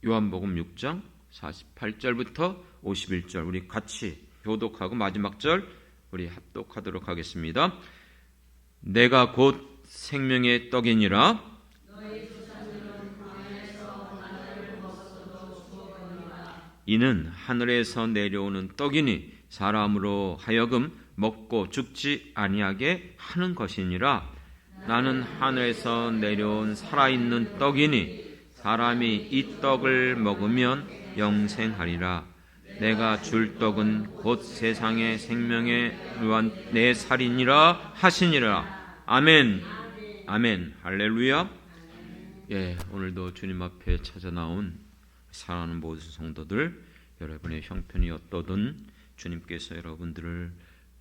요한복음 6장 48절부터 51절 우리 같이 교독하고 마지막 절 우리 합독하도록 하겠습니다. 내가 곧 생명의 떡이니라. 이는 하늘에서 내려오는 떡이니 사람으로 하여금 먹고 죽지 아니하게 하는 것이니라. 나는 하늘에서 내려온 살아있는 떡이니 사람이 이 떡을 먹으면 영생하리라. 내가 줄 떡은 곧 세상의 생명의 내 살이니라 하시니라. 아멘. 아멘. 할렐루야. 예, 오늘도 주님 앞에 찾아 나온 사랑하는 모든 성도들, 여러분의 형편이 어떠든 주님께서 여러분들을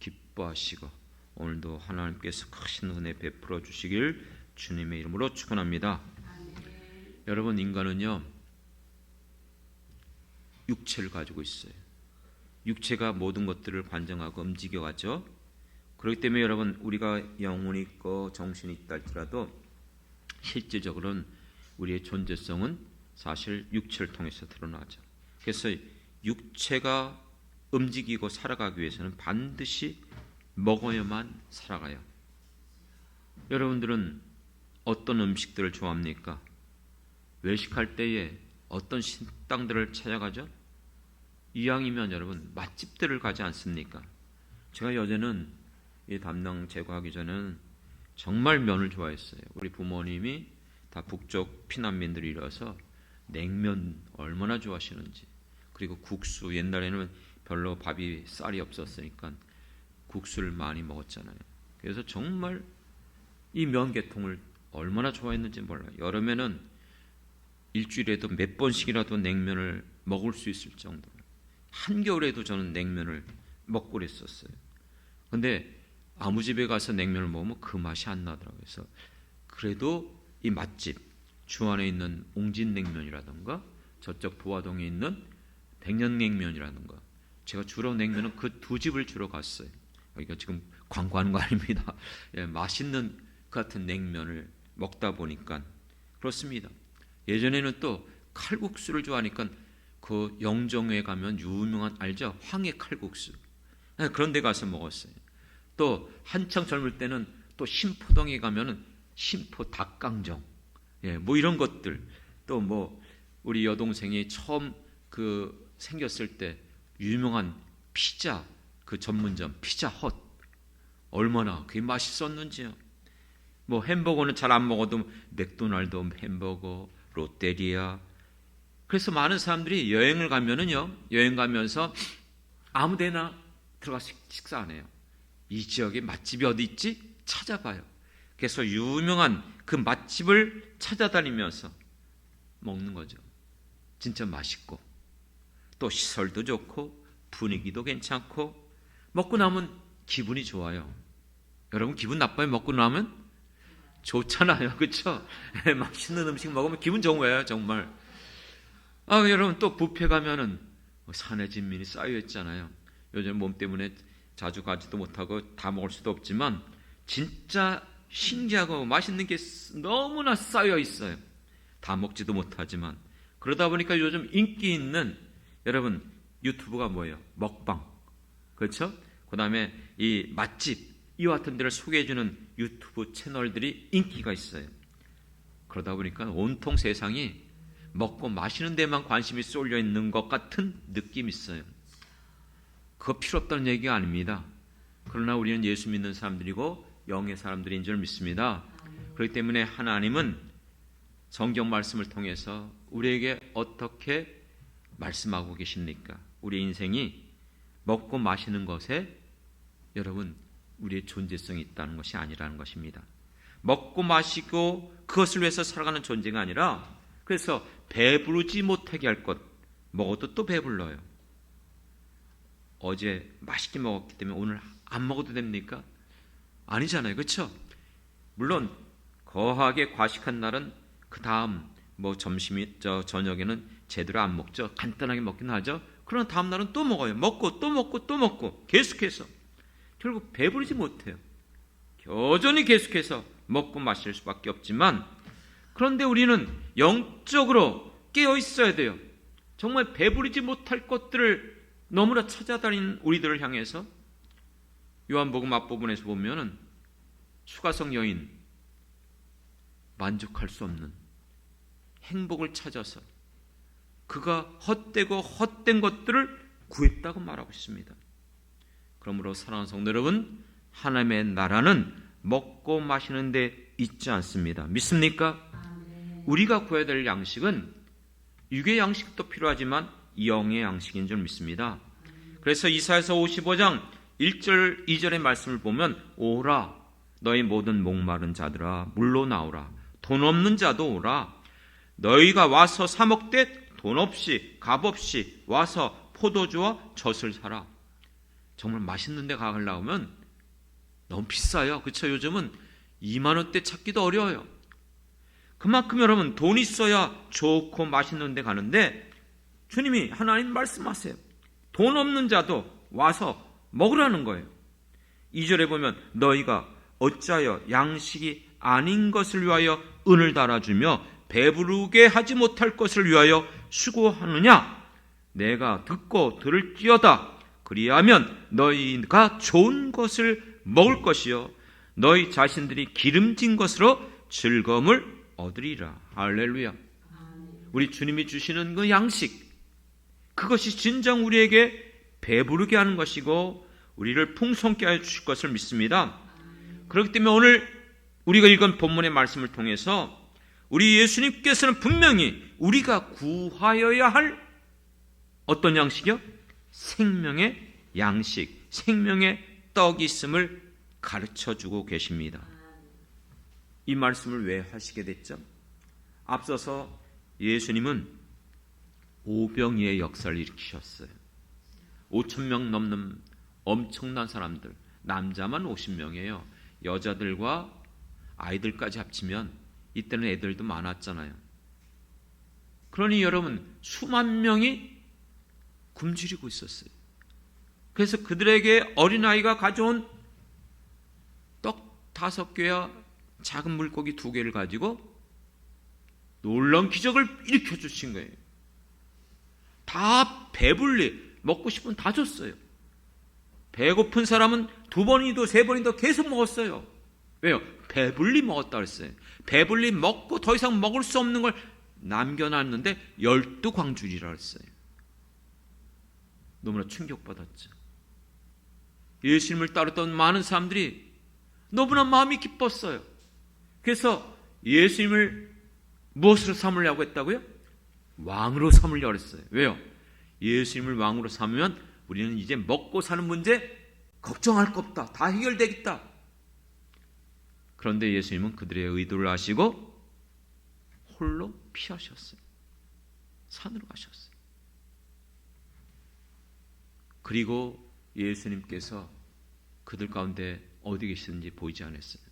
기뻐하시고 오늘도 하나님께서 크신 은혜 베풀어 주시길 주님의 이름으로 축원합니다. 여러분, 인간은요 육체를 가지고 있어요. 육체가 모든 것들을 관장하고 움직여가죠. 그렇기 때문에 여러분, 우리가 영혼이 있고 정신이 있다 할지라도 실질적으로는 우리의 존재성은 사실 육체를 통해서 드러나죠. 그래서 육체가 움직이고 살아가기 위해서는 반드시 먹어야만 살아가요. 여러분들은 어떤 음식들을 좋아합니까? 외식할 때에 어떤 식당들을 찾아가죠? 이왕이면 여러분 맛집들을 가지 않습니까? 제가 여제는 이 담낭 제거하기 전에는 정말 면을 좋아했어요. 우리 부모님이 다 북쪽 피난민들이라서 냉면 얼마나 좋아하시는지, 그리고 국수, 옛날에는 별로 밥이 쌀이 없었으니까 국수를 많이 먹었잖아요. 그래서 정말 이 면 계통을 얼마나 좋아했는지 몰라요. 여름에는 일주일에도 몇 번씩이라도 냉면을 먹을 수 있을 정도로, 한겨울에도 저는 냉면을 먹고 그랬었어요. 근데 아무 집에 가서 냉면을 먹으면 그 맛이 안 나더라고요. 그래서 그래도 이 맛집, 주안에 있는 옹진냉면이라든가 저쪽 도화동에 있는 백년냉면이라든가, 제가 주로 냉면은 그 두 집을 주로 갔어요. 여기가 지금 광고하는 거 아닙니다. 예, 맛있는 그 같은 냉면을 먹다 보니까 그렇습니다. 예전에는 또 칼국수를 좋아하니까 그 영종에 가면 유명한, 알죠? 황해 칼국수. 예, 그런 데 가서 먹었어요. 또 한창 젊을 때는 또 신포동에 가면은 신포 닭강정, 예, 뭐 이런 것들, 또 뭐 우리 여동생이 처음 그 생겼을 때 유명한 피자 그 전문점 피자헛, 얼마나 그게 맛있었는지요. 뭐 햄버거는 잘 안 먹어도 맥도날드 햄버거, 롯데리아. 그래서 많은 사람들이 여행을 가면은요, 여행 가면서 아무데나 들어가서 식사 안 해요. 이 지역에 맛집이 어디 있지? 찾아봐요. 그래서 유명한 그 맛집을 찾아다니면서 먹는 거죠. 진짜 맛있고 또 시설도 좋고 분위기도 괜찮고 먹고 나면 기분이 좋아요. 여러분, 기분 나빠요? 먹고 나면? 좋잖아요. 그렇죠? 맛있는 음식 먹으면 기분 좋은 거예요, 정말. 여러분, 또 뷔페 가면은 산의 진민이 쌓여 있잖아요. 요즘 몸 때문에 자주 가지도 못하고 다 먹을 수도 없지만 진짜 신기하고 맛있는 게 너무나 쌓여 있어요. 다 먹지도 못하지만. 그러다 보니까 요즘 인기 있는, 여러분, 유튜브가 뭐예요? 먹방. 그렇죠? 그 다음에 이 맛집, 이와 같은 데를 소개해주는 유튜브 채널들이 인기가 있어요. 그러다 보니까 온통 세상이 먹고 마시는 데만 관심이 쏠려 있는 것 같은 느낌이 있어요. 그거 필요 없다는 얘기가 아닙니다. 그러나 우리는 예수 믿는 사람들이고 영의 사람들인 줄 믿습니다. 그렇기 때문에 하나님은 성경 말씀을 통해서 우리에게 어떻게 말씀하고 계십니까? 우리 인생이 먹고 마시는 것에 여러분 우리의 존재성이 있다는 것이 아니라는 것입니다. 먹고 마시고 그것을 위해서 살아가는 존재가 아니라, 그래서 배부르지 못하게 할 것, 먹어도 또 배불러요. 어제 맛있게 먹었기 때문에 오늘 안 먹어도 됩니까? 아니잖아요. 그렇죠? 물론 거하게 과식한 날은 그 다음 뭐 점심이 저녁에는 제대로 안 먹죠. 간단하게 먹긴 하죠. 그러나 다음 날은 또 먹어요. 먹고 또 먹고 또 먹고 계속해서 결국 배부르지 못해요. 여전히 계속해서 먹고 마실 수밖에 없지만, 그런데 우리는 영적으로 깨어 있어야 돼요. 정말 배부르지 못할 것들을 너무나 찾아다니는 우리들을 향해서 요한복음 앞부분에서 보면은 수가성 여인, 만족할 수 없는 행복을 찾아서 그가 헛되고 헛된 것들을 구했다고 말하고 있습니다. 그러므로 사랑하는 성도 여러분, 하나님의 나라는 먹고 마시는 데 있지 않습니다. 믿습니까? 우리가 구해야 될 양식은 육의 양식도 필요하지만 영의 양식인 줄 믿습니다. 그래서 이사야서 55장 1절 2절의 말씀을 보면 오라 너희 모든 목마른 자들아 물로 나오라 돈 없는 자도 오라 너희가 와서 사 먹되 돈 없이 값 없이 와서 포도주와 젖을 사라. 정말 맛있는 데 가려면 너무 비싸요. 그렇죠? 요즘은 2만 원대 찾기도 어려워요. 그만큼 여러분 돈 있어야 좋고 맛있는 데 가는데 주님이 하나님 말씀하세요. 돈 없는 자도 와서 먹으라는 거예요. 2절에 보면 너희가 어찌하여 양식이 아닌 것을 위하여 은을 달아주며 배부르게 하지 못할 것을 위하여 수고하느냐. 내가 듣고 들을지어다. 그리하면 너희가 좋은 것을 먹을 것이요 너희 자신들이 기름진 것으로 즐거움을 얻으리라. 할렐루야. 우리 주님이 주시는 그 양식, 그것이 진정 우리에게 배부르게 하는 것이고 우리를 풍성케 하여 주실 것을 믿습니다. 그렇기 때문에 오늘 우리가 읽은 본문의 말씀을 통해서 우리 예수님께서는 분명히 우리가 구하여야 할 어떤 양식이요? 생명의 양식, 생명의 떡이 있음을 가르쳐주고 계십니다. 이 말씀을 왜 하시게 됐죠? 앞서서 예수님은 오병이의 역사를 일으키셨어요. 5,000명 넘는 엄청난 사람들, 남자만 50명이에요. 여자들과 아이들까지 합치면 이때는 애들도 많았잖아요. 그러니 여러분 수만 명이 굶주리고 있었어요. 그래서 그들에게 어린아이가 가져온 떡 5개와 작은 물고기 2개를 가지고 놀라운 기적을 일으켜 주신 거예요. 다 배불리 먹고 싶으면 다 줬어요. 배고픈 사람은 2번이도 3번이도 계속 먹었어요. 왜요? 배불리 먹었다 그랬어요. 배불리 먹고 더 이상 먹을 수 없는 걸 남겨놨는데 12광줄이라 그랬어요. 너무나 충격받았죠. 예수님을 따르던 많은 사람들이 너무나 마음이 기뻤어요. 그래서 예수님을 무엇으로 삼으려고 했다고요? 왕으로 삼으려고 했어요. 왜요? 예수님을 왕으로 삼으면 우리는 이제 먹고 사는 문제 걱정할 거 없다. 다 해결되겠다. 그런데 예수님은 그들의 의도를 아시고 홀로 피하셨어요. 산으로 가셨어요. 그리고 예수님께서 그들 가운데 어디 계시는지 보이지 않았어요.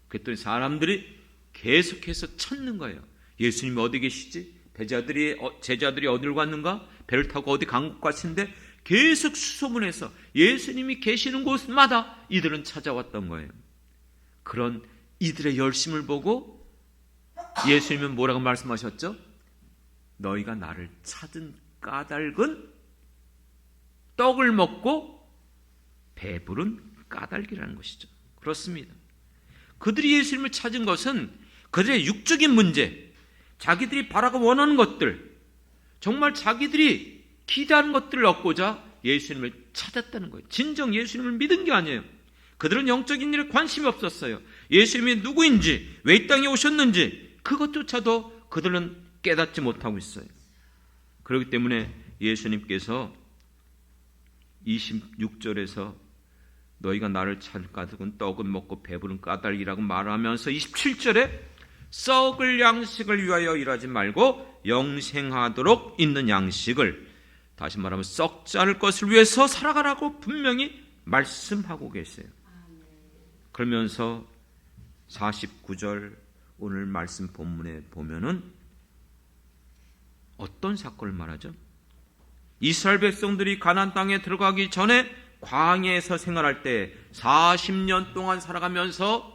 그랬더니 사람들이 계속해서 찾는 거예요. 예수님이 어디 계시지? 제자들이 어디로 갔는가? 배를 타고 어디 간 것 같은데 계속 수소문해서 예수님이 계시는 곳마다 이들은 찾아왔던 거예요. 그런 이들의 열심을 보고 예수님은 뭐라고 말씀하셨죠? 너희가 나를 찾은 까닭은 떡을 먹고 배부른 까닭이라는 것이죠. 그렇습니다. 그들이 예수님을 찾은 것은 그들의 육적인 문제, 자기들이 바라고 원하는 것들, 정말 자기들이 기대하는 것들을 얻고자 예수님을 찾았다는 거예요. 진정 예수님을 믿은 게 아니에요. 그들은 영적인 일에 관심이 없었어요. 예수님이 누구인지, 왜 이 땅에 오셨는지 그것조차도 그들은 깨닫지 못하고 있어요. 그렇기 때문에 예수님께서 26절에서 너희가 나를 찾을 까닭은 떡은 먹고 배부른 까닭이라고 말하면서 27절에 썩을 양식을 위하여 일하지 말고 영생하도록 있는 양식을, 다시 말하면 썩지 않을 것을 위해서 살아가라고 분명히 말씀하고 계세요. 그러면서 49절 오늘 말씀 본문에 보면은 어떤 사건을 말하죠? 이스라엘 백성들이 가나안 땅에 들어가기 전에 광야에서 생활할 때 40년 동안 살아가면서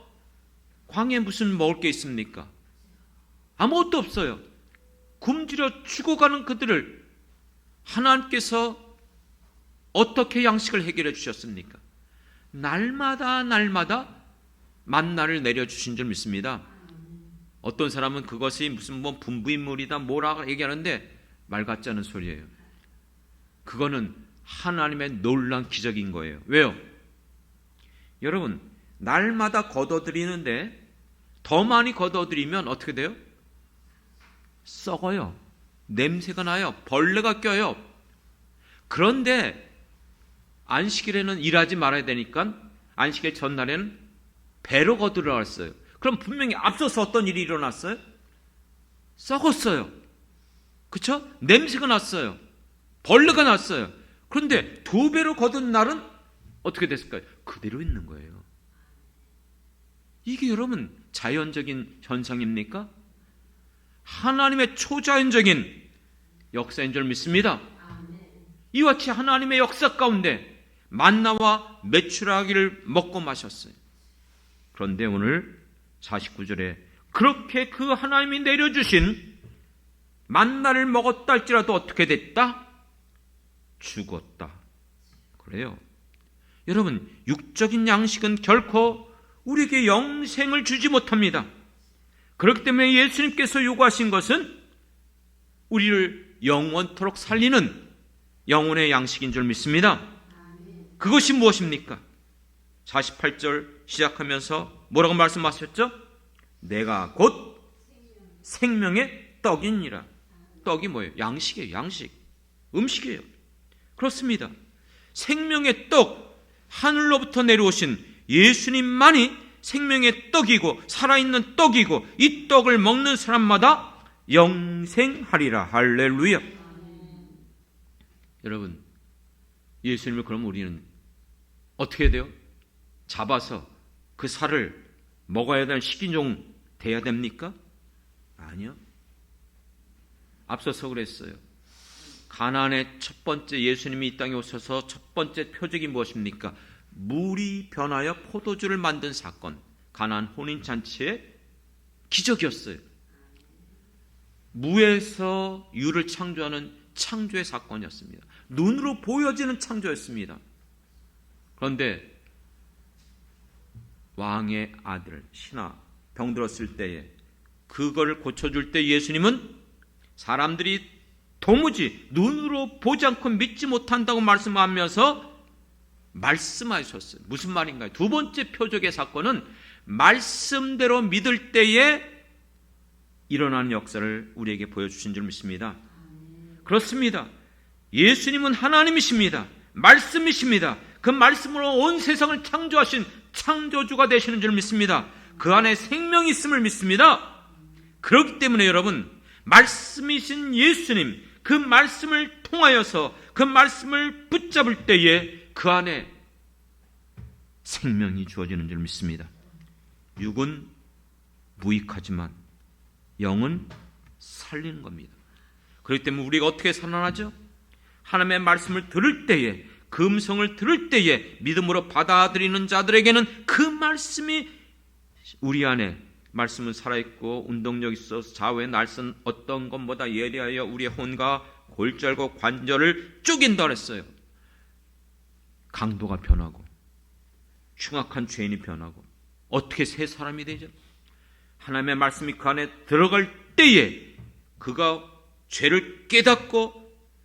광야에 무슨 먹을 게 있습니까? 아무것도 없어요. 굶주려 죽어가는 그들을 하나님께서 어떻게 양식을 해결해 주셨습니까? 날마다 만나를 내려주신 줄 믿습니다. 어떤 사람은 그것이 무슨 분부인물이다 뭐라 얘기하는데 말 같지 않은 소리예요. 그거는 하나님의 놀라운 기적인 거예요. 왜요? 여러분, 날마다 걷어들이는데 더 많이 걷어들이면 어떻게 돼요? 썩어요. 냄새가 나요. 벌레가 껴요. 그런데 안식일에는 일하지 말아야 되니까 안식일 전날에는 배로 거들어갔어요. 그럼 분명히 앞서서 어떤 일이 일어났어요? 썩었어요. 그렇죠? 냄새가 났어요. 벌레가 났어요. 그런데 2배로 거둔 날은 어떻게 됐을까요? 그대로 있는 거예요. 이게 여러분 자연적인 현상입니까? 하나님의 초자연적인 역사인 줄 믿습니다. 이와 같이 하나님의 역사 가운데 만나와 메추라기를 먹고 마셨어요. 그런데 오늘 49절에 그렇게 그 하나님이 내려주신 만나를 먹었다 할지라도 어떻게 됐다? 죽었다. 그래요. 여러분, 육적인 양식은 결코 우리에게 영생을 주지 못합니다. 그렇기 때문에 예수님께서 요구하신 것은 우리를 영원토록 살리는 영혼의 양식인 줄 믿습니다. 그것이 무엇입니까? 48절 시작하면서 뭐라고 말씀하셨죠? 내가 곧 생명의 떡이니라. 떡이 뭐예요? 양식이에요. 양식. 음식이에요. 그렇습니다. 생명의 떡, 하늘로부터 내려오신 예수님만이 생명의 떡이고 살아있는 떡이고 이 떡을 먹는 사람마다 영생하리라. 할렐루야. 여러분, 예수님을 그럼 우리는 어떻게 해야 돼요? 잡아서 그 살을 먹어야 되는 식인종 돼야 됩니까? 아니요. 앞서서 그랬어요. 가나안의 첫 번째 예수님이 이 땅에 오셔서 첫 번째 표적이 무엇입니까? 물이 변하여 포도주를 만든 사건. 가나안 혼인잔치의 기적이었어요. 무에서 유를 창조하는 창조의 사건이었습니다. 눈으로 보여지는 창조였습니다. 그런데 왕의 아들 신하 병들었을 때에 그걸 고쳐줄 때 예수님은 사람들이 도무지 눈으로 보지 않고 믿지 못한다고 말씀하면서 말씀하셨어요. 무슨 말인가요? 두 번째 표적의 사건은 말씀대로 믿을 때에 일어나는 역사를 우리에게 보여주신 줄 믿습니다. 그렇습니다. 예수님은 하나님이십니다. 말씀이십니다. 그 말씀으로 온 세상을 창조하신 창조주가 되시는 줄 믿습니다. 그 안에 생명이 있음을 믿습니다. 그렇기 때문에 여러분, 말씀이신 예수님, 그 말씀을 통하여서 그 말씀을 붙잡을 때에 그 안에 생명이 주어지는 줄 믿습니다. 육은 무익하지만 영은 살리는 겁니다. 그렇기 때문에 우리가 어떻게 살아나죠? 하나님의 말씀을 들을 때에, 그 음성을 들을 때에 믿음으로 받아들이는 자들에게는 그 말씀이 우리 안에, 말씀은 살아있고 운동력 있어서 좌우의 날선 어떤 것보다 예리하여 우리의 혼과 골절과 관절을 쪼갠다 그랬어요. 강도가 변하고 흉악한 죄인이 변하고 어떻게 새 사람이 되죠? 하나님의 말씀이 그 안에 들어갈 때에 그가 죄를 깨닫고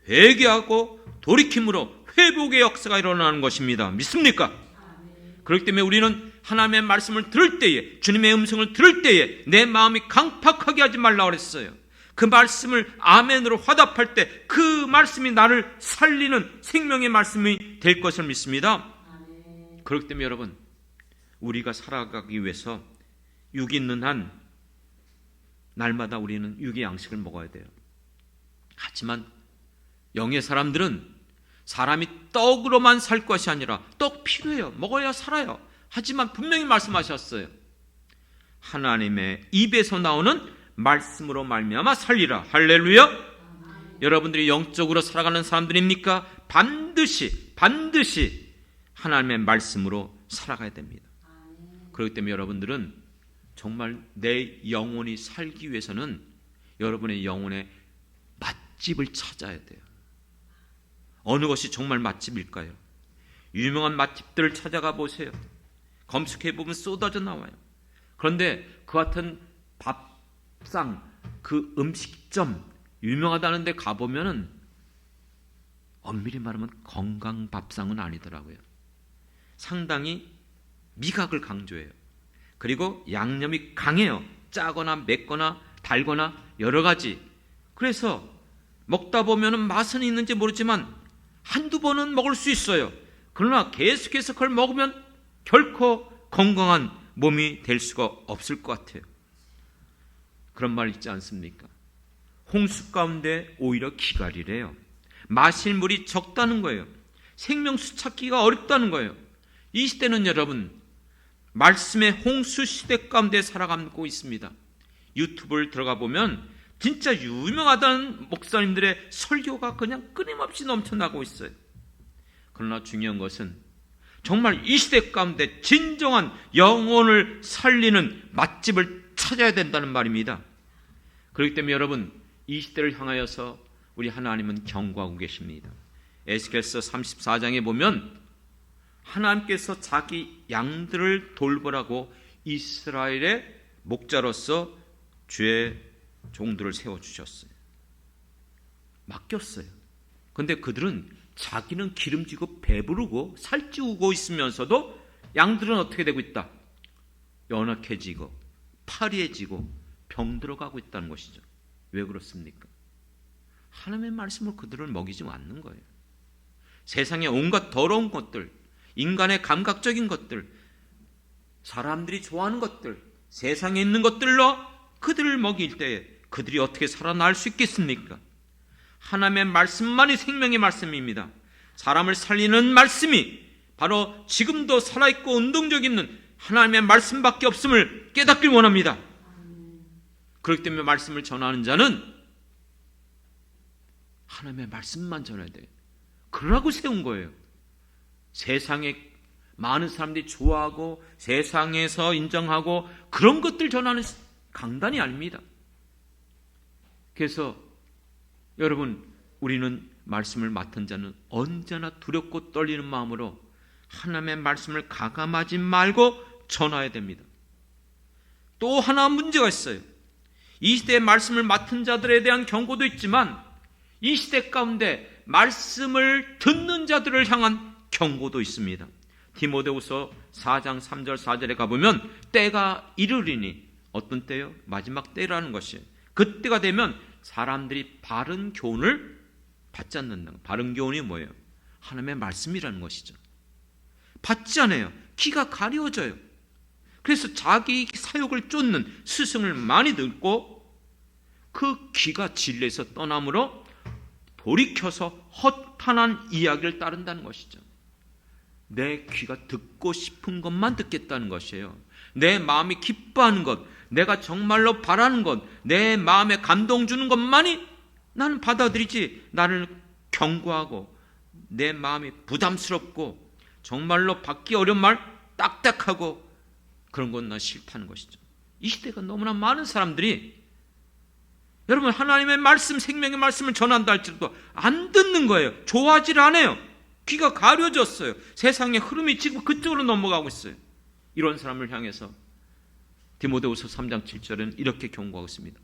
회개하고 돌이킴으로 회복의 역사가 일어나는 것입니다. 믿습니까? 그렇기 때문에 우리는 하나님의 말씀을 들을 때에, 주님의 음성을 들을 때에 내 마음이 강팍하게 하지 말라고 그랬어요. 그 말씀을 아멘으로 화답할 때 그 말씀이 나를 살리는 생명의 말씀이 될 것을 믿습니다. 그렇기 때문에 여러분, 우리가 살아가기 위해서 육이 있는 한 날마다 우리는 육의 양식을 먹어야 돼요. 하지만 영의 사람들은 사람이 떡으로만 살 것이 아니라 떡 필요해요. 먹어야 살아요. 하지만 분명히 말씀하셨어요. 하나님의 입에서 나오는 말씀으로 말미암아 살리라. 할렐루야. 여러분들이 영적으로 살아가는 사람들입니까? 반드시 하나님의 말씀으로 살아가야 됩니다. 그렇기 때문에 여러분들은 정말 내 영혼이 살기 위해서는 여러분의 영혼에 맛집을 찾아야 돼요. 어느 것이 정말 맛집일까요? 유명한 맛집들을 찾아가 보세요. 검색해 보면 쏟아져 나와요. 그런데 그 같은 밥상, 그 음식점 유명하다는 데 가보면은 엄밀히 말하면 건강 밥상은 아니더라고요. 상당히 미각을 강조해요. 그리고 양념이 강해요. 짜거나 맵거나 달거나 여러 가지. 그래서 먹다 보면은 맛은 있는지 모르지만 한두 번은 먹을 수 있어요. 그러나 계속해서 그걸 먹으면 결코 건강한 몸이 될 수가 없을 것 같아요. 그런 말 있지 않습니까? 홍수 가운데 오히려 기갈이래요. 마실 물이 적다는 거예요. 생명수 찾기가 어렵다는 거예요. 이 시대는 여러분 말씀의 홍수 시대 가운데 살아가고 있습니다. 유튜브를 들어가 보면 진짜 유명하다는 목사님들의 설교가 그냥 끊임없이 넘쳐나고 있어요. 그러나 중요한 것은 정말 이 시대 가운데 진정한 영혼을 살리는 맛집을 찾아야 된다는 말입니다. 그렇기 때문에 여러분 이 시대를 향하여서 우리 하나님은 경고하고 계십니다. 에스겔서 34장에 보면 하나님께서 자기 양들을 돌보라고 이스라엘의 목자로서 주의 종들을 세워주셨어요. 맡겼어요. 그런데 그들은 자기는 기름지고 배부르고 살찌우고 있으면서도 양들은 어떻게 되고 있다? 연약해지고 파리해지고 병들어가고 있다는 것이죠. 왜 그렇습니까? 하나님의 말씀을 그들을 먹이지 않는 거예요. 세상의 온갖 더러운 것들, 인간의 감각적인 것들, 사람들이 좋아하는 것들, 세상에 있는 것들로 그들을 먹일 때에 그들이 어떻게 살아날 수 있겠습니까? 하나님의 말씀만이 생명의 말씀입니다. 사람을 살리는 말씀이 바로 지금도 살아있고 운동력 있는 하나님의 말씀밖에 없음을 깨닫길 원합니다. 그렇기 때문에 말씀을 전하는 자는 하나님의 말씀만 전해야 돼요. 그러라고 세운 거예요. 세상에 많은 사람들이 좋아하고 세상에서 인정하고 그런 것들 전하는 강단이 아닙니다. 그래서 여러분 우리는 말씀을 맡은 자는 언제나 두렵고 떨리는 마음으로 하나님의 말씀을 가감하지 말고 전해야 됩니다. 또 하나 문제가 있어요. 이 시대의 말씀을 맡은 자들에 대한 경고도 있지만 이 시대 가운데 말씀을 듣는 자들을 향한 경고도 있습니다. 디모데후서 4장 3절 4절에 가보면 때가 이르리니 어떤 때요? 마지막 때라는 것이에요. 그때가 되면 사람들이 바른 교훈을 받지 않는다. 바른 교훈이 뭐예요? 하나님의 말씀이라는 것이죠. 받지 않아요. 귀가 가려져요. 그래서 자기 사욕을 쫓는 스승을 많이 듣고 그 귀가 진리에서 떠남으로 돌이켜서 허탄한 이야기를 따른다는 것이죠. 내 귀가 듣고 싶은 것만 듣겠다는 것이에요. 내 마음이 기뻐하는 것, 내가 정말로 바라는 것, 내 마음에 감동 주는 것만이 나는 받아들이지, 나를 경고하고 내 마음이 부담스럽고 정말로 받기 어려운 말, 딱딱하고 그런 건 나 싫다는 것이죠. 이 시대가 너무나 많은 사람들이 여러분 하나님의 말씀, 생명의 말씀을 전한다 할지라도 안 듣는 거예요. 좋아하질 않아요. 귀가 가려졌어요. 세상의 흐름이 지금 그쪽으로 넘어가고 있어요. 이런 사람을 향해서 디모데후서 3장 7절은 이렇게 경고하고 있습니다.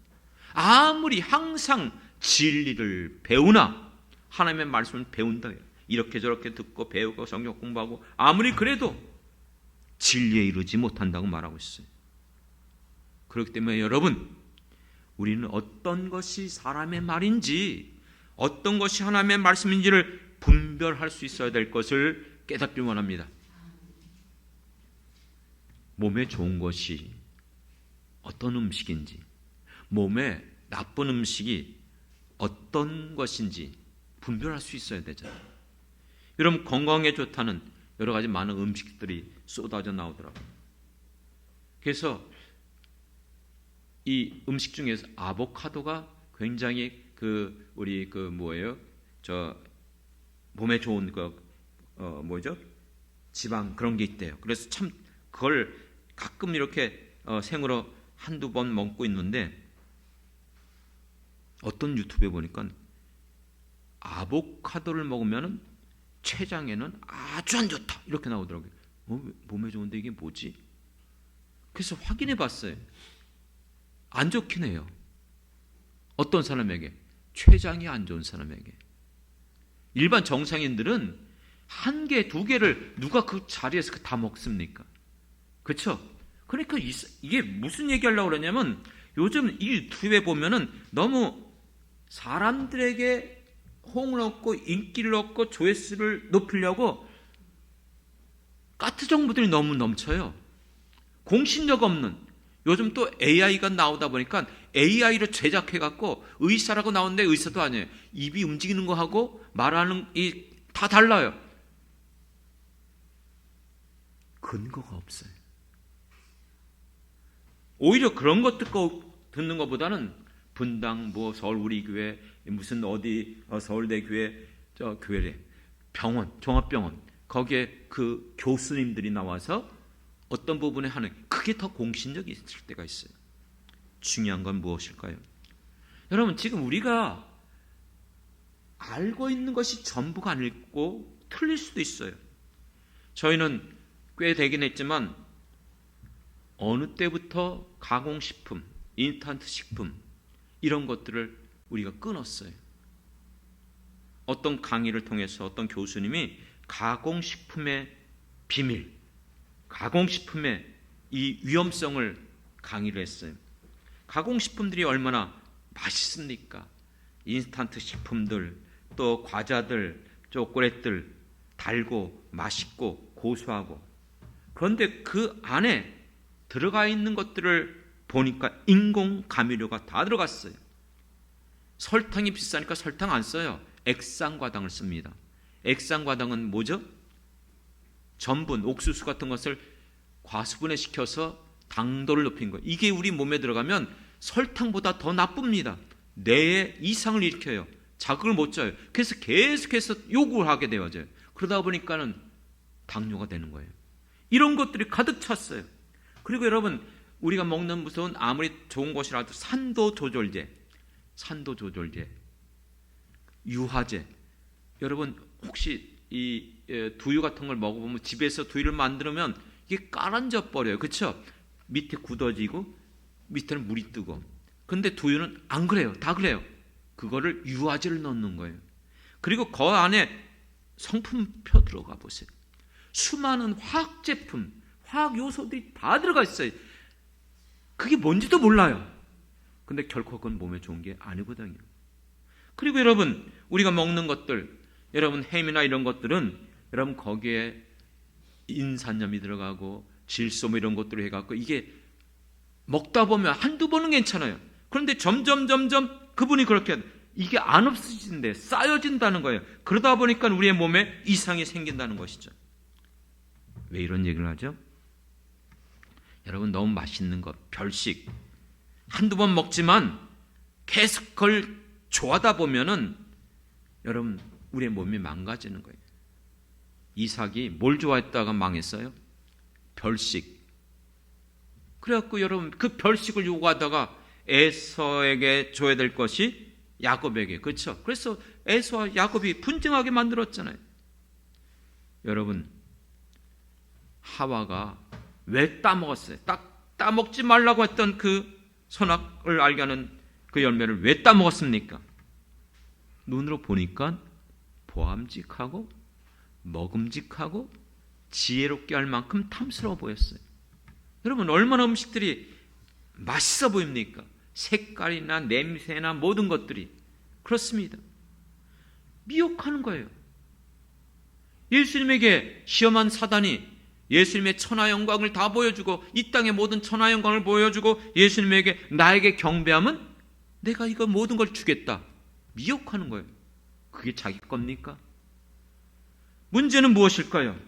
아무리 항상 진리를 배우나 하나님의 말씀을 배운다. 이렇게 저렇게 듣고 배우고 성경 공부하고 아무리 그래도 진리에 이르지 못한다고 말하고 있어요. 그렇기 때문에 여러분 우리는 어떤 것이 사람의 말인지 어떤 것이 하나님의 말씀인지를 분별할 수 있어야 될 것을 깨닫길 원합니다. 몸에 좋은 것이 어떤 음식인지, 몸에 나쁜 음식이 어떤 것인지 분별할 수 있어야 되잖아요. 여러분 건강에 좋다는 여러 가지 많은 음식들이 쏟아져 나오더라고요. 그래서 이 음식 중에서 아보카도가 굉장히 우리 뭐예요? 몸에 좋은 뭐죠? 지방 그런 게 있대요. 그래서 참 그걸 가끔 이렇게 생으로 한두 번 먹고 있는데 어떤 유튜브에 보니까 아보카도를 먹으면 췌장에는 아주 안 좋다 이렇게 나오더라고요. 몸에 좋은데 이게 뭐지? 그래서 확인해 봤어요. 안 좋긴 해요. 어떤 사람에게? 췌장이 안 좋은 사람에게. 일반 정상인들은 한 개, 두 개를 누가 그 자리에서 다 먹습니까? 그렇죠? 그러니까 이게 무슨 얘기하려고 그러냐면 요즘 이 유튜브에 보면은 너무 사람들에게 호응을 얻고 인기를 얻고 조회수를 높이려고 까트 정보들이 너무 넘쳐요. 공신력 없는. 요즘 또 AI가 나오다 보니까 AI로 제작해갖고 의사라고 나오는데 의사도 아니에요. 입이 움직이는 거 하고 말하는 다 달라요. 근거가 없어요. 오히려 그런 것 듣는 것보다는 분당 서울 우리 교회 무슨 어디 서울대 교회 교회래 병원 종합병원 거기에 그 교수님들이 나와서 어떤 부분에 하는 그게 더 공신력이 있을 때가 있어요. 중요한 건 무엇일까요? 여러분 지금 우리가 알고 있는 것이 전부가 아니고 틀릴 수도 있어요. 저희는 꽤 되긴 했지만 어느 때부터 가공식품, 인스턴트 식품 이런 것들을 우리가 끊었어요. 어떤 강의를 통해서 어떤 교수님이 가공식품의 비밀, 가공식품의 이 위험성을 강의를 했어요. 가공식품들이 얼마나 맛있습니까? 인스턴트 식품들, 또 과자들, 초콜릿들 달고 맛있고 고소하고 그런데 그 안에 들어가 있는 것들을 보니까 인공 감미료가 다 들어갔어요. 설탕이 비싸니까 설탕 안 써요. 액상과당을 씁니다. 액상과당은 뭐죠? 전분, 옥수수 같은 것을 과수분해 시켜서 당도를 높인 거예요. 이게 우리 몸에 들어가면 설탕보다 더 나쁩니다. 뇌에 이상을 일으켜요. 자극을 못 줘요. 그래서 계속해서 요구를 하게 되어져요. 그러다 보니까는 당뇨가 되는 거예요. 이런 것들이 가득 찼어요. 그리고 여러분 우리가 먹는 무슨 아무리 좋은 것이라도 산도조절제, 유화제. 여러분 혹시 이 두유 같은 걸 먹어보면 집에서 두유를 만들면 이게 가라앉아 버려요. 그렇죠? 밑에 굳어지고 밑에는 물이 뜨고. 근데 두유는 안 그래요. 다 그래요. 그거를 유화제를 넣는 거예요. 그리고 그 안에 성분표 들어가 보세요. 수많은 화학 제품, 화학 요소들이 다 들어가 있어요. 그게 뭔지도 몰라요. 근데 결코 그건 몸에 좋은 게 아니거든요. 그리고 여러분 우리가 먹는 것들, 여러분 햄이나 이런 것들은 여러분 거기에 인산염이 들어가고 질소 이런 것들을 해갖고 이게 먹다 보면 한두 번은 괜찮아요. 그런데 점점 그분이 그렇게 이게 안 없어지는데 쌓여진다는 거예요. 그러다 보니까 우리의 몸에 이상이 생긴다는 것이죠. 왜 이런 얘기를 하죠? 여러분 너무 맛있는 것, 별식 한두 번 먹지만 계속 그걸 좋아하다 보면은 여러분 우리의 몸이 망가지는 거예요. 이삭이 뭘 좋아했다가 망했어요? 별식. 그래갖고 여러분 그 별식을 요구하다가 에서에게 줘야 될 것이 야곱에게. 그렇죠? 그래서 에서와 야곱이 분쟁하게 만들었잖아요. 여러분 하와가 왜 따먹었어요? 따먹지 말라고 했던 그 선악을 알게 하는 그 열매를 왜 따먹었습니까? 눈으로 보니까 보암직하고 먹음직하고 지혜롭게 할 만큼 탐스러워 보였어요. 여러분 얼마나 음식들이 맛있어 보입니까? 색깔이나 냄새나 모든 것들이 그렇습니다. 미혹하는 거예요. 예수님에게 시험한 사단이 예수님의 천하 영광을 다 보여주고 이 땅의 모든 천하 영광을 보여주고 예수님에게 나에게 경배하면 내가 이거 모든 걸 주겠다. 미혹하는 거예요. 그게 자기 겁니까? 문제는 무엇일까요?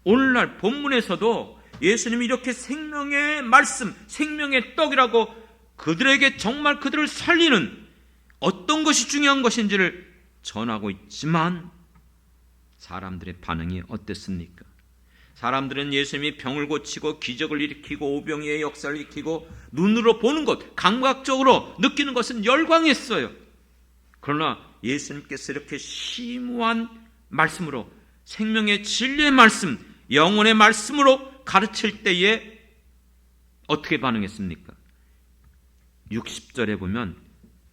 오늘날 본문에서도 예수님이 이렇게 생명의 말씀, 생명의 떡이라고 그들에게 정말 그들을 살리는 어떤 것이 중요한 것인지를 전하고 있지만 사람들의 반응이 어땠습니까? 사람들은 예수님이 병을 고치고 기적을 일으키고 오병이의 역사를 일으키고 눈으로 보는 것, 감각적으로 느끼는 것은 열광했어요. 그러나 예수님께서 이렇게 심오한 말씀으로 생명의 진리의 말씀, 영혼의 말씀으로 가르칠 때에 어떻게 반응했습니까? 60절에 보면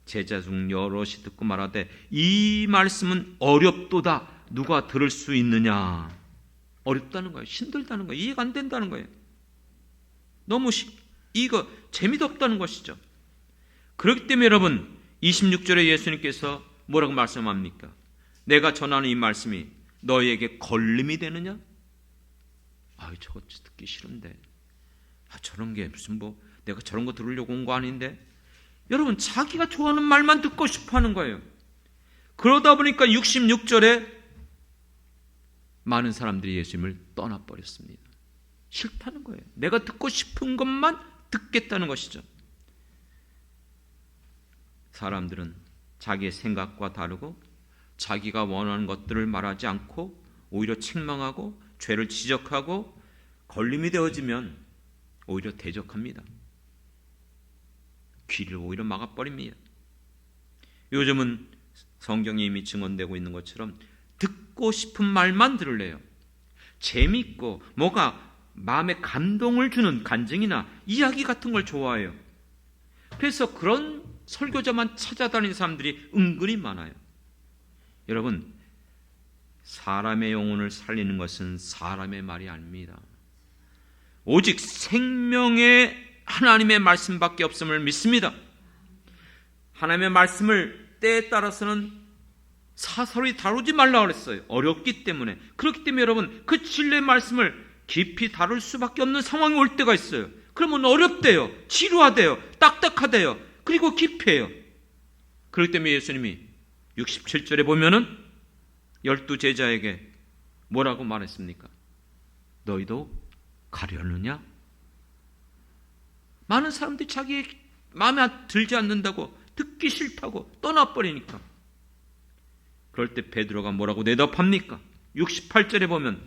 제자 중 여럿이 듣고 말하되 이 말씀은 어렵도다. 누가 들을 수 있느냐? 어렵다는 거예요. 힘들다는 거예요. 이해가 안 된다는 거예요. 너무 이거 재미도 없다는 것이죠. 그렇기 때문에 여러분 26절에 예수님께서 뭐라고 말씀합니까? 내가 전하는 이 말씀이 너희에게 걸림이 되느냐? 저거 듣기 싫은데. 저런 게 무슨 내가 저런 거 들으려고 온 거 아닌데. 여러분 자기가 좋아하는 말만 듣고 싶어 하는 거예요. 그러다 보니까 66절에 많은 사람들이 예수님을 떠나버렸습니다. 싫다는 거예요. 내가 듣고 싶은 것만 듣겠다는 것이죠. 사람들은 자기의 생각과 다르고 자기가 원하는 것들을 말하지 않고 오히려 책망하고 죄를 지적하고 걸림이 되어지면 오히려 대적합니다. 귀를 오히려 막아버립니다. 요즘은 성경에 이미 증언되고 있는 것처럼 듣고 싶은 말만 들으래요. 재밌고 뭐가 마음에 감동을 주는 간증이나 이야기 같은 걸 좋아해요. 그래서 그런 설교자만 찾아다니는 사람들이 은근히 많아요. 여러분, 사람의 영혼을 살리는 것은 사람의 말이 아닙니다. 오직 생명의 하나님의 말씀밖에 없음을 믿습니다. 하나님의 말씀을 때에 따라서는 사설이 다루지 말라 그랬어요. 어렵기 때문에. 그렇기 때문에 여러분 그 진리의 말씀을 깊이 다룰 수밖에 없는 상황이 올 때가 있어요. 그러면 어렵대요. 지루하대요. 딱딱하대요. 그리고 기피해요. 그렇기 때문에 예수님이 67절에 보면은 12 제자에게 뭐라고 말했습니까? 너희도 가려느냐? 많은 사람들이 자기 마음에 들지 않는다고 듣기 싫다고 떠나버리니까. 그럴 때 베드로가 뭐라고 대답합니까? 68절에 보면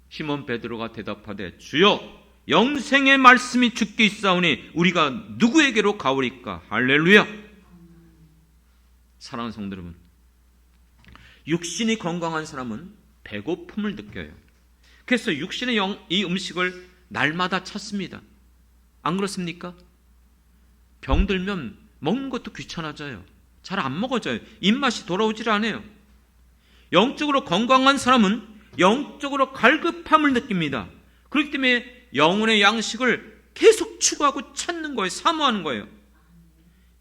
시몬 베드로가 대답하되 주여 영생의 말씀이 주께 있사오니 우리가 누구에게로 가오리까? 할렐루야. 사랑하는 성도 여러분, 육신이 건강한 사람은 배고픔을 느껴요. 그래서 육신의 이 음식을 날마다 찾습니다. 안 그렇습니까? 병들면 먹는 것도 귀찮아져요. 잘 안 먹어져요. 입맛이 돌아오질 않아요. 영적으로 건강한 사람은 영적으로 갈급함을 느낍니다. 그렇기 때문에 영혼의 양식을 계속 추구하고 찾는 거예요. 사모하는 거예요.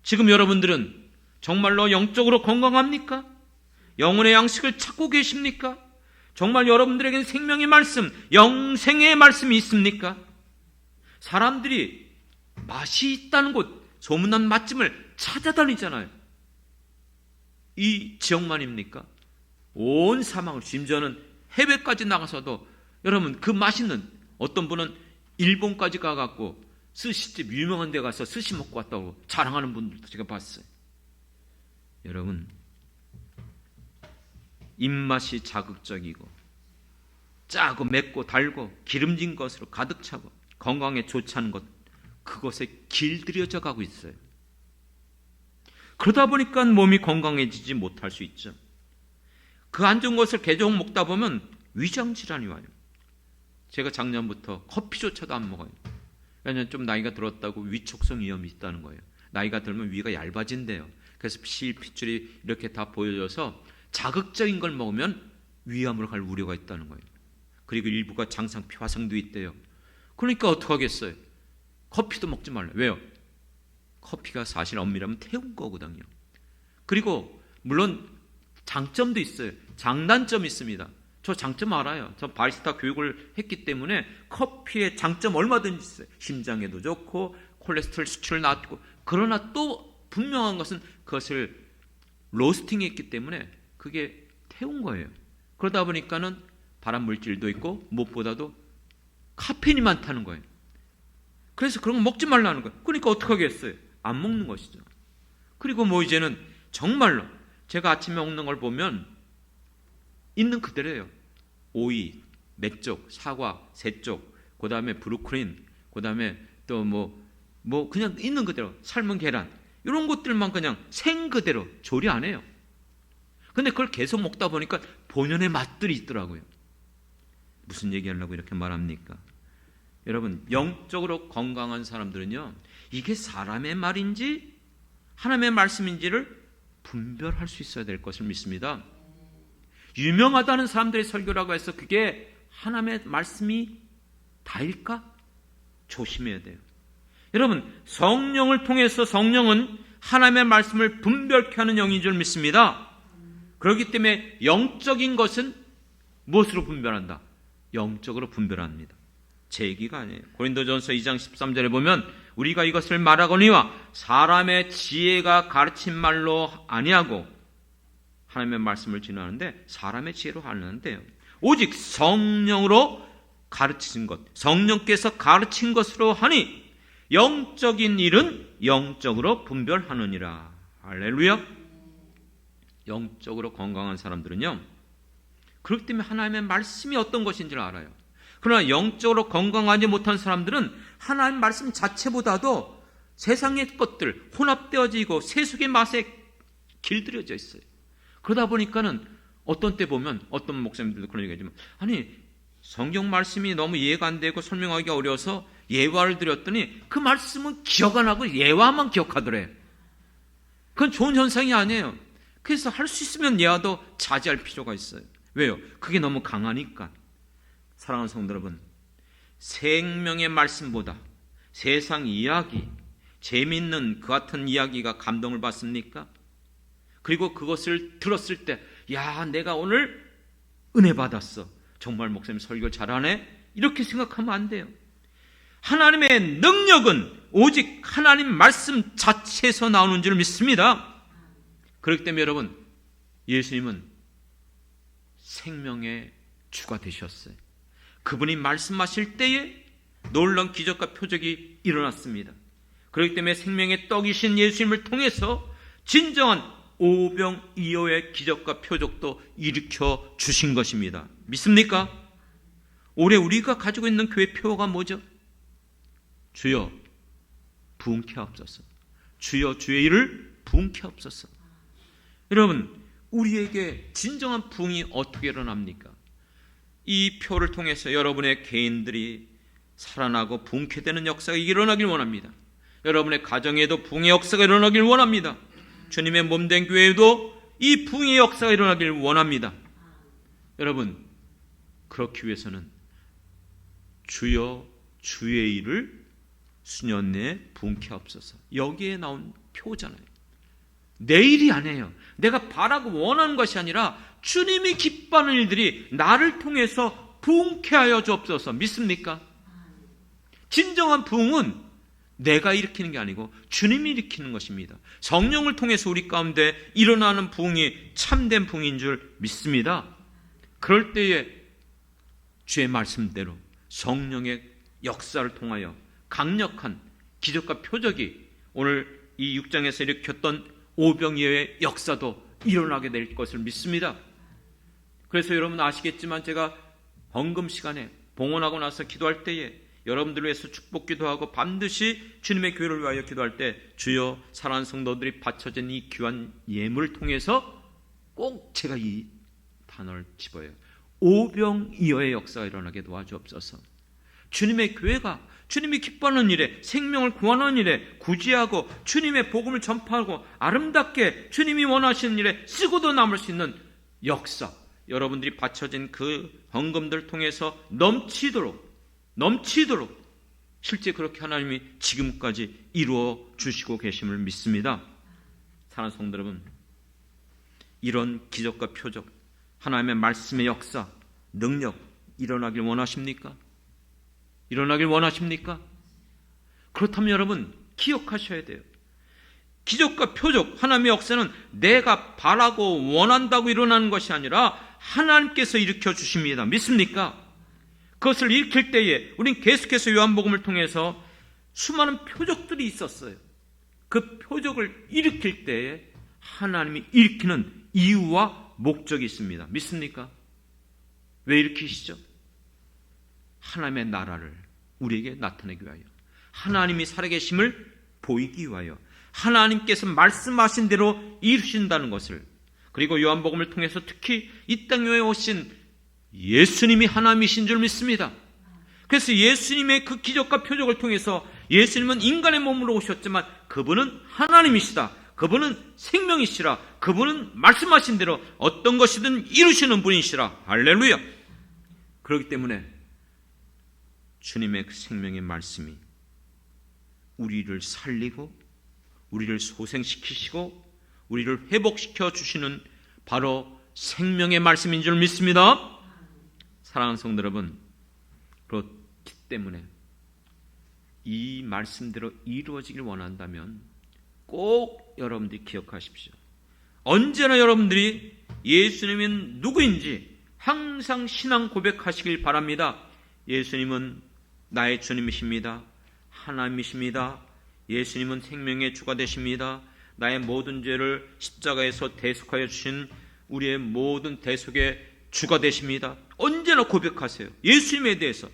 지금 여러분들은 정말로 영적으로 건강합니까? 영혼의 양식을 찾고 계십니까? 정말 여러분들에게는 생명의 말씀, 영생의 말씀이 있습니까? 사람들이 맛이 있다는 곳, 소문난 맛집을 찾아다니잖아요. 이 지역만입니까? 온 사막을, 심지어는 해외까지 나가서도 여러분 그 맛있는, 어떤 분은 일본까지 가갖고 스시집 유명한 데 가서 스시 먹고 왔다고 자랑하는 분들도 제가 봤어요. 여러분, 입맛이 자극적이고 짜고 맵고 달고 기름진 것으로 가득 차고 건강에 좋지 않은 것, 그것에 길들여져 가고 있어요. 그러다 보니까 몸이 건강해지지 못할 수 있죠. 그 안 좋은 것을 계속 먹다 보면 위장 질환이 와요. 제가 작년부터 커피조차도 안 먹어요. 왜냐하면 좀 나이가 들었다고 위촉성 위염이 있다는 거예요. 나이가 들면 위가 얇아진대요. 그래서 핏줄이 이렇게 다 보여져서 자극적인 걸 먹으면 위암으로 갈 우려가 있다는 거예요. 그리고 일부가 장상피 화상도 있대요. 그러니까 어떡하겠어요? 커피도 먹지 말래요. 왜요? 커피가 사실 엄밀하면 태운 거거든요. 그리고 물론 장점도 있어요. 장단점이 있습니다. 저 장점 알아요. 저 바리스타 교육을 했기 때문에 커피의 장점 얼마든지 있어요. 심장에도 좋고 콜레스테롤 수치를 낮고. 그러나 또 분명한 것은 그것을 로스팅했기 때문에 그게 태운 거예요. 그러다 보니까는 발암 물질도 있고 무엇보다도 카페인이 많다는 거예요. 그래서 그런 거 먹지 말라는 거예요. 그러니까 어떻게 하겠어요? 안 먹는 것이죠. 그리고 뭐 이제는 정말로 제가 아침에 먹는 걸 보면 있는 그대로예요. 오이, 맥쪽, 사과, 새쪽, 그 다음에 브루크린, 그 다음에 또 뭐 그냥 있는 그대로 삶은 계란, 이런 것들만 그냥 생 그대로 조리 안 해요. 근데 그걸 계속 먹다 보니까 본연의 맛들이 있더라고요. 무슨 얘기하려고 이렇게 말합니까? 여러분, 영적으로 건강한 사람들은요, 이게 사람의 말인지 하나님의 말씀인지를 분별할 수 있어야 될 것을 믿습니다. 유명하다는 사람들의 설교라고 해서 그게 하나님의 말씀이 다일까? 조심해야 돼요. 여러분, 성령을 통해서 성령은 하나님의 말씀을 분별케 하는 영인 줄 믿습니다. 그렇기 때문에 영적인 것은 무엇으로 분별한다? 영적으로 분별합니다. 제 얘기가 아니에요. 고린도전서 2장 13절에 보면 우리가 이것을 말하거니와 사람의 지혜가 가르친 말로 아니하고, 하나님의 말씀을 진화하는데 사람의 지혜로 하는데요, 오직 성령으로 가르치신 것, 성령께서 가르친 것으로 하니 영적인 일은 영적으로 분별하느니라. 할렐루야. 영적으로 건강한 사람들은요, 그렇기 때문에 하나님의 말씀이 어떤 것인지를 알아요. 그러나 영적으로 건강하지 못한 사람들은 하나님 말씀 자체보다도 세상의 것들, 혼합되어지고 세속의 맛에 길들여져 있어요. 그러다 보니까는 어떤 때 보면 어떤 목사님들도 그런 얘기하지만, 아니 성경 말씀이 너무 이해가 안 되고 설명하기가 어려워서 예화를 드렸더니 그 말씀은 기억 안 하고 예화만 기억하더래. 그건 좋은 현상이 아니에요. 그래서 할 수 있으면 예화도 자제할 필요가 있어요. 왜요? 그게 너무 강하니까. 사랑하는 성도 여러분, 생명의 말씀보다 세상 이야기, 재밌는 그 같은 이야기가 감동을 받습니까? 그리고 그것을 들었을 때, 야, 내가 오늘 은혜 받았어. 정말 목사님 설교 잘하네. 이렇게 생각하면 안 돼요. 하나님의 능력은 오직 하나님 말씀 자체에서 나오는 줄 믿습니다. 그렇기 때문에 여러분, 예수님은 생명의 주가 되셨어요. 그분이 말씀하실 때에 놀라운 기적과 표적이 일어났습니다. 그렇기 때문에 생명의 떡이신 예수님을 통해서 진정한 오병이어의 기적과 표적도 일으켜 주신 것입니다. 믿습니까? 올해 우리가 가지고 있는 교회 표어가 뭐죠? 주여 부흥케 하옵소서. 주여 주의 일을 부흥케 하옵소서. 여러분, 우리에게 진정한 부흥이 어떻게 일어납니까? 이 표를 통해서 여러분의 개인들이 살아나고 부흥케 되는 역사가 일어나길 원합니다. 여러분의 가정에도 부흥의 역사가 일어나길 원합니다. 주님의 몸된 교회에도 이 부흥의 역사가 일어나길 원합니다. 여러분, 그렇기 위해서는 주여 주의 일을 수년 내에 부흥케 하옵소서. 여기에 나온 표잖아요. 내 일이 아니에요. 내가 바라고 원하는 것이 아니라 주님이 기뻐하는 일들이 나를 통해서 부흥케 하여 주옵소서. 믿습니까? 진정한 부흥은 내가 일으키는 게 아니고 주님이 일으키는 것입니다. 성령을 통해서 우리 가운데 일어나는 부흥이 참된 부흥인 줄 믿습니다. 그럴 때에 주의 말씀대로 성령의 역사를 통하여 강력한 기적과 표적이 오늘 이 6장에서 일으켰던 오병이어의 역사도 일어나게 될 것을 믿습니다. 그래서 여러분 아시겠지만 제가 헌금 시간에 봉헌하고 나서 기도할 때에 여러분들을 위해서 축복 기도하고 반드시 주님의 교회를 위하여 기도할 때 주여 사랑하는 성도들이 바쳐진 이 귀한 예물을 통해서 꼭 제가 이 단어를 집어요. 오병이어의 역사가 일어나게 도와주옵소서. 주님의 교회가 주님이 기뻐하는 일에, 생명을 구원하는 일에 구제하고 주님의 복음을 전파하고 아름답게 주님이 원하시는 일에 쓰고도 남을 수 있는 역사, 여러분들이 바쳐진 그 헌금들 통해서 넘치도록 실제 그렇게 하나님이 지금까지 이루어 주시고 계심을 믿습니다. 사랑하는 성도 여러분, 이런 기적과 표적, 하나님의 말씀의 역사, 능력 일어나길 원하십니까? 일어나길 원하십니까? 그렇다면 여러분 기억하셔야 돼요. 기적과 표적, 하나님의 역사는 내가 바라고 원한다고 일어나는 것이 아니라 하나님께서 일으켜 주십니다. 믿습니까? 그것을 일으킬 때에 우린 계속해서 요한복음을 통해서 수많은 표적들이 있었어요. 그 표적을 일으킬 때에 하나님이 일으키는 이유와 목적이 있습니다. 믿습니까? 왜 일으키시죠? 하나님의 나라를 우리에게 나타내기 위하여, 하나님이 살아계심을 보이기 위하여, 하나님께서 말씀하신 대로 이루신다는 것을, 그리고 요한복음을 통해서 특히 이 땅에 오신 예수님이 하나님이신 줄 믿습니다. 그래서 예수님의 그 기적과 표적을 통해서 예수님은 인간의 몸으로 오셨지만 그분은 하나님이시다. 그분은 생명이시라. 그분은 말씀하신 대로 어떤 것이든 이루시는 분이시라. 할렐루야. 그렇기 때문에 주님의 그 생명의 말씀이 우리를 살리고 우리를 소생시키시고 우리를 회복시켜 주시는 바로 생명의 말씀인 줄 믿습니다. 사랑하는 성도 여러분, 그렇기 때문에 이 말씀대로 이루어지길 원한다면 꼭 여러분들이 기억하십시오. 언제나 여러분들이 예수님이 누구인지 항상 신앙 고백하시길 바랍니다. 예수님은 나의 주님이십니다. 하나님이십니다. 예수님은 생명의 주가 되십니다. 나의 모든 죄를 십자가에서 대속하여 주신 우리의 모든 대속의 주가 되십니다. 언제나 고백하세요. 예수님에 대해서.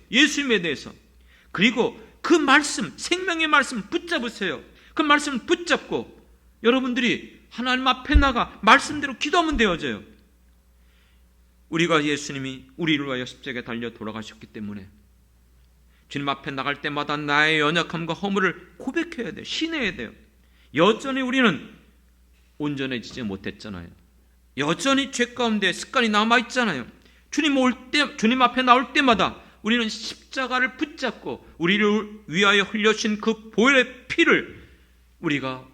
그리고 그 말씀, 생명의 말씀을 붙잡으세요. 그 말씀을 붙잡고 여러분들이 하나님 앞에 나가 말씀대로 기도하면 되어져요. 우리가 예수님이 우리를 위하여 십자가에 달려 돌아가셨기 때문에 주님 앞에 나갈 때마다 나의 연약함과 허물을 고백해야 돼요. 신해야 돼요. 여전히 우리는 온전해지지 못했잖아요. 여전히 죄 가운데 습관이 남아있잖아요. 주님 앞에 나올 때마다 우리는 십자가를 붙잡고 우리를 위하여 흘려신 그 보혈의 피를 우리가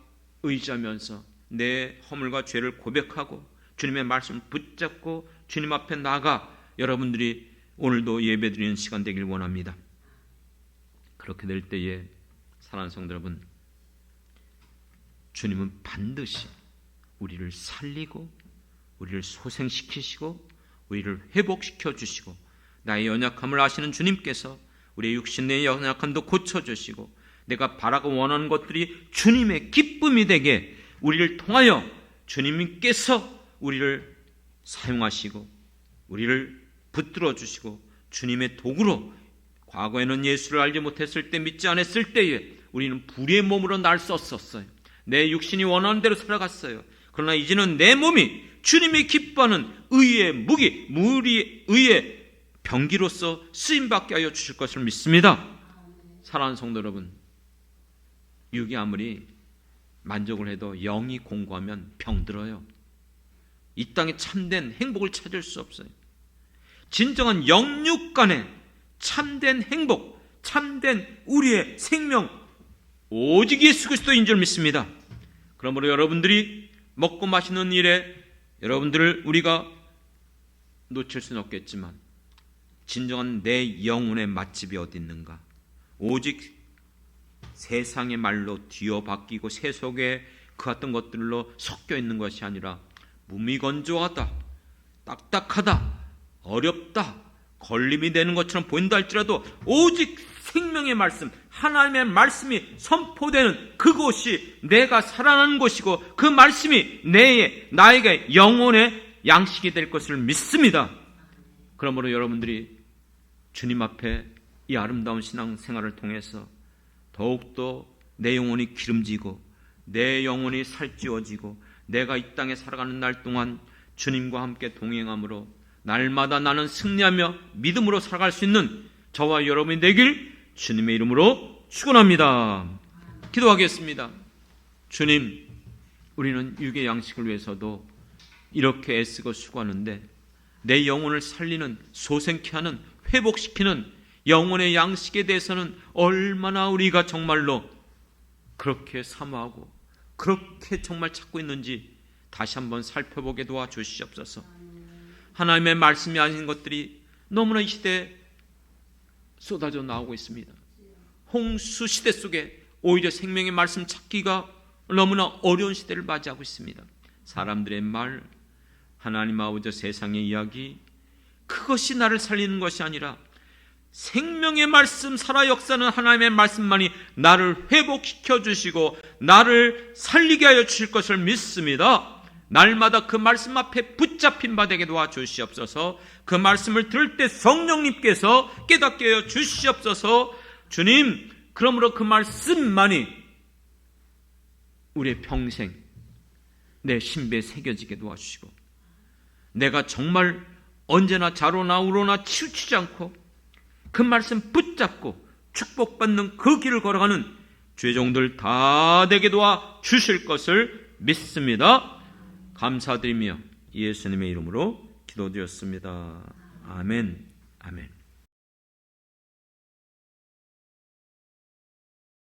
의지하면서 내 허물과 죄를 고백하고 주님의 말씀을 붙잡고 주님 앞에 나가 여러분들이 오늘도 예배드리는 시간 되길 원합니다. 그렇게 될 때에 사랑하는 성도 여러분, 주님은 반드시 우리를 살리고 우리를 소생시키시고 우리를 회복시켜 주시고 나의 연약함을 아시는 주님께서 우리의 육신의 연약함도 고쳐주시고 내가 바라고 원하는 것들이 주님의 기쁨이 되게 우리를 통하여 주님께서 우리를 사용하시고 우리를 붙들어 주시고 주님의 도구로, 과거에는 예수를 알지 못했을 때, 믿지 않았을 때에 우리는 불의의 몸으로 날 썼었어요. 내 육신이 원하는 대로 살아갔어요. 그러나 이제는 내 몸이 주님이 기뻐하는 의의 무기, 의의 병기로서 쓰임받게 하여 주실 것을 믿습니다. 사랑하는 성도 여러분, 육이 아무리 만족을 해도 영이 공고하면 병들어요. 이 땅에 참된 행복을 찾을 수 없어요. 진정한 영육 간의 참된 행복, 참된 우리의 생명, 오직 예수 그리스도인 줄 믿습니다. 그러므로 여러분들이 먹고 마시는 일에 여러분들을 우리가 놓칠 수는 없겠지만 진정한 내 영혼의 맛집이 어디 있는가? 오직 세상의 말로 뒤어바뀌고 세속에 그 어떤 것들로 섞여 있는 것이 아니라 무미건조하다, 딱딱하다, 어렵다, 걸림이 되는 것처럼 보인다 할지라도 오직 생명의 말씀, 하나님의 말씀이 선포되는 그곳이 내가 살아나는 곳이고 그 말씀이 나에게 영혼의 양식이 될 것을 믿습니다. 그러므로 여러분들이 주님 앞에 이 아름다운 신앙생활을 통해서 더욱더 내 영혼이 기름지고 내 영혼이 살찌워지고 내가 이 땅에 살아가는 날 동안 주님과 함께 동행함으로 날마다 나는 승리하며 믿음으로 살아갈 수 있는 저와 여러분이 되길 주님의 이름으로 축원합니다. 기도하겠습니다. 주님, 우리는 육의 양식을 위해서도 이렇게 애쓰고 수고하는데 내 영혼을 살리는, 소생케 하는, 회복시키는 영혼의 양식에 대해서는 얼마나 우리가 정말로 그렇게 사모하고 그렇게 정말 찾고 있는지 다시 한번 살펴보게 도와주시옵소서. 하나님의 말씀이 아닌 것들이 너무나 이 시대에 쏟아져 나오고 있습니다. 홍수 시대 속에 오히려 생명의 말씀 찾기가 너무나 어려운 시대를 맞이하고 있습니다. 사람들의 말, 하나님 아버지 세상의 이야기, 그것이 나를 살리는 것이 아니라 생명의 말씀, 살아 역사는 하나님의 말씀만이 나를 회복시켜 주시고 나를 살리게 하여 주실 것을 믿습니다. 날마다 그 말씀 앞에 붙잡힌 바 되게 도와주시옵소서. 그 말씀을 들을 때 성령님께서 깨닫게 하여 주시옵소서. 주님, 그러므로 그 말씀만이 우리의 평생 내 신비에 새겨지게 도와주시고 내가 정말 언제나 좌로나 우로나 치우치지 않고 그 말씀 붙잡고 축복받는 그 길을 걸어가는 죄종들 다 되게 도와 주실 것을 믿습니다. 감사드리며 예수님의 이름으로 기도드렸습니다. 아멘. 아멘.